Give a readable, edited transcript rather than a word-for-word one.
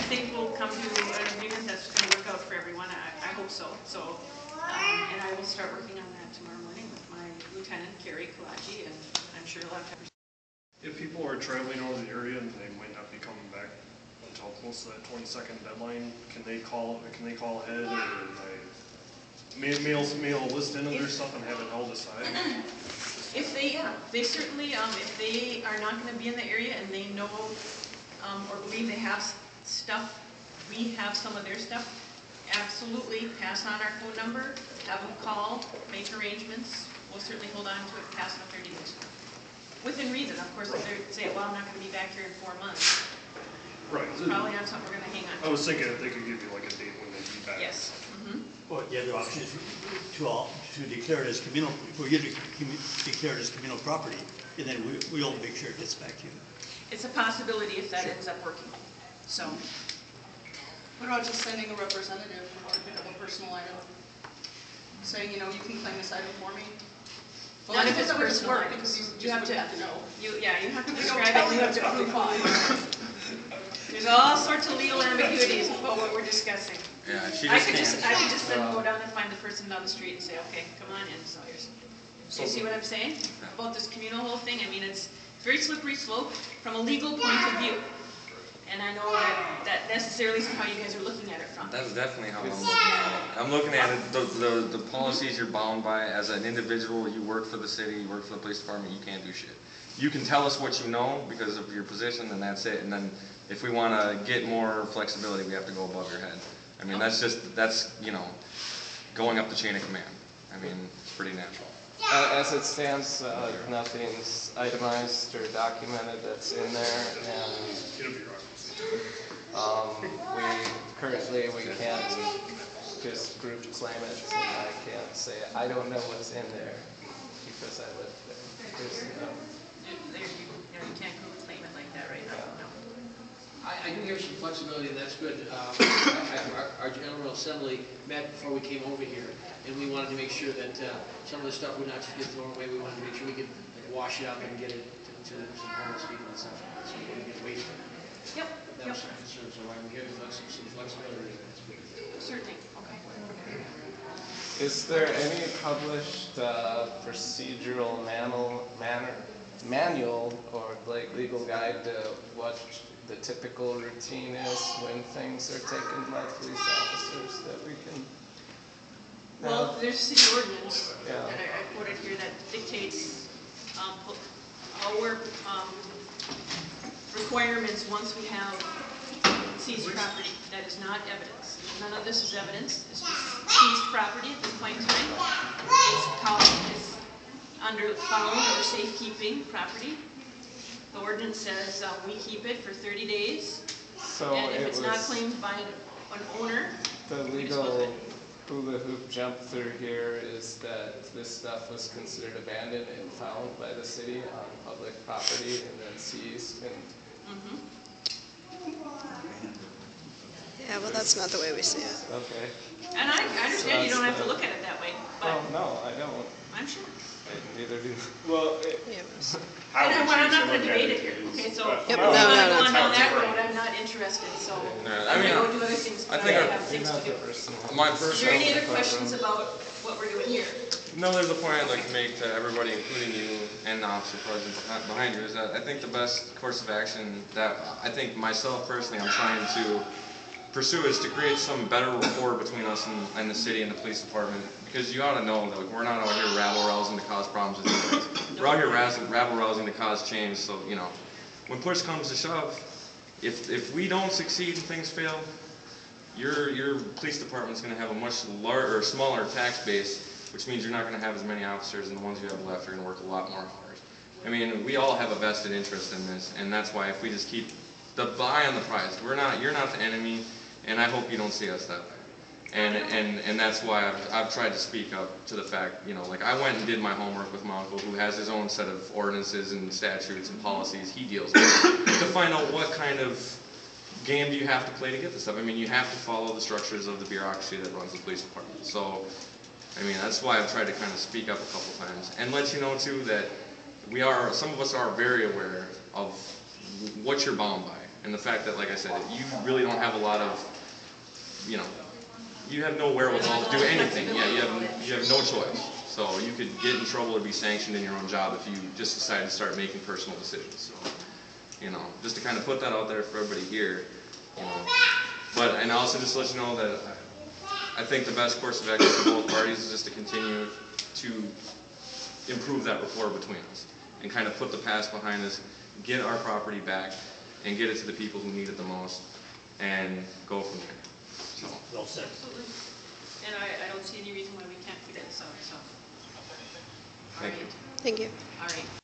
think we'll come to an agreement that's going to work out for everyone. I hope so. So, and I will start working on that tomorrow morning with my lieutenant, Carrie Kalaji, and I'm sure he'll have to. If people are traveling over the area and they might not be coming back until close to that 22nd deadline, can they call ahead, or mail a list in of their stuff and have it held aside? If they certainly, if they are not going to be in the area and they know or believe they have stuff, we have some of their stuff, absolutely pass on our phone number, have them call, make arrangements. We'll certainly hold on to it past the 30 days. Within reason, of course. If they say, well, I'm not going to be back here in 4 months. Right. It's probably not something we're going to hang on to. I was thinking if they could give you like a date when they'd be back. Yes. Or the other option is to declare it as communal. For you to declare it as communal property, and then we'll make sure it gets back to you. It's a possibility if that ends up working. So. What about just sending a representative or to pick up a personal item, saying, you know, you can claim this item for me? Well, not if it's personal, work because you have to know. You have to describe it. You have to prove. There's all sorts of legal ambiguities about what we're discussing. Yeah, I could just then go down and find the person down the street and say, okay, come on in. So you see what I'm saying about this communal whole thing? I mean, it's very slippery slope from a legal point of view. And I know that necessarily is how you guys are looking at it from. That's definitely how I'm looking at it. I'm looking at it, the policies you're bound by as an individual. You work for the city, you work for the police department, you can't do shit. You can tell us what you know because of your position, and that's it. And then if we want to get more flexibility, we have to go above your head. I mean, that's you know, going up the chain of command. I mean, it's pretty natural. As it stands, nothing's itemized or documented that's in there, and we can't just group claim it, and I can't say I don't know what's in there because I live there. Because, you can't group claim it like that right now. No. I do hear some flexibility, and that's good. Our General Assembly met before we came over here, and we wanted to make sure that some of the stuff would not just get thrown away. We wanted to make sure we could wash it up and get it to some homeless people and stuff, so we wouldn't get wasted. Yep. That was our concern, so I'm hearing some flexibility. That's good. Certainly. Okay. is there any published procedural manual or like legal guide to what the typical routine is when things are taken by police officers that we can have? Well, there's city ordinance Yeah. that I quoted here that dictates our requirements once we have seized property that is not evidence. None of this is evidence. It's just seized property at this point in time. It's found or safekeeping property. The ordinance says we keep it for 30 days, So and if it's not claimed by an owner, the legal hula hoop jump through here is that this stuff was considered abandoned and found by the city on public property and then seized. And Yeah, well, that's not the way we see it. okay. and I understand you don't have to look at it that way, but Oh no, I don't. I'm sure. Neither do. Well, Yeah. I'm not going to debate it here. Okay, so Yep, if you want to go on no. down that road, I'm not interested. So I mean, go do other things. I But think I have things to do. my Is personal. there any other questions about what we're doing here? No, there's a point I'd like to make to everybody, including you and the officer present behind you, is that I think the best course of action that I think myself personally I'm trying to pursue is to create some better rapport between us and the city and the police department. Because you ought to know that we're not out here rabble-rousing to cause problems with you guys. We're out here rabble-rousing to cause change. So, you know, when push comes to shove, if we don't succeed and things fail, your police department's going to have a much larger or smaller tax base, which means you're not going to have as many officers, and the ones you have left are going to work a lot more hard. I mean, we all have a vested interest in this, and that's why if we just keep the eye on the prize, you're not the enemy, and I hope you don't see us that way. And that's why I've tried to speak up to the fact, you know, like I went and did my homework with my uncle, who has his own set of ordinances and statutes and policies he deals with, to find out what kind of game do you have to play to get this stuff. I mean, you have to follow the structures of the bureaucracy that runs the police department. So, I mean, that's why I've tried to kind of speak up a couple times and let you know too that some of us are very aware of what you're bound by. And the fact that, like I said, you really don't have a lot of, you know, you have no wherewithal to do anything. Yeah, you have no choice. So you could get in trouble or be sanctioned in your own job if you just decide to start making personal decisions. So, you know, just to kind of put that out there for everybody here, you know. But, and also just to let you know that I think the best course of action for both parties is just to continue to improve that rapport between us and kind of put the past behind us, get our property back, and get it to the people who need it the most, and go from there. So. Well said. Absolutely. And I don't see any reason why we can't do that, so. All Thank right. you. Thank you. All right.